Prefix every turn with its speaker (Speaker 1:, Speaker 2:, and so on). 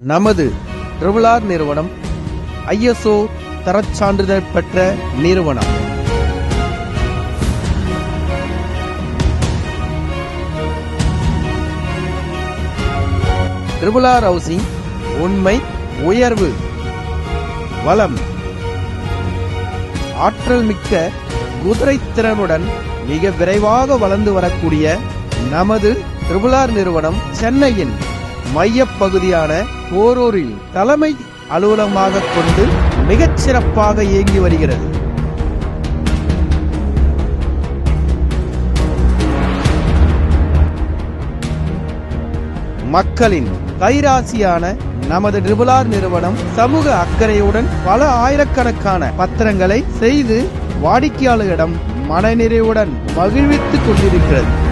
Speaker 1: நமது ட்ரிபிள் நிறுவனம் ISO தரச் சான்றிதழ் பெற்ற நிறுவனம். ட்ரிபிள் ஹவுசிங் உண்மை, உயர்வு, வளம், ஆற்றல் மிக்க குதிரை திறனுடன் மிக விரைவாக வளர்ந்து வரக்கூடிய நமது ட்ரிபிள் நிறுவனம் சென்னையின் மையப் பகுதியான போரூரில் தலைமை அலுவலகமாக கொண்டு மிகச் சிறப்பாக இயங்கி வருகிறது. மக்களின் கைராசியான நமது ட்ரிபிள் நிறுவனம் சமூக அக்கறையுடன் பல ஆயிரக்கணக்கான பத்திரங்களை செய்து வாடிக்கையாளர்களிடம் மனநிறைவுடன் மகிழ்வித்துக் கொண்டிருக்கிறது.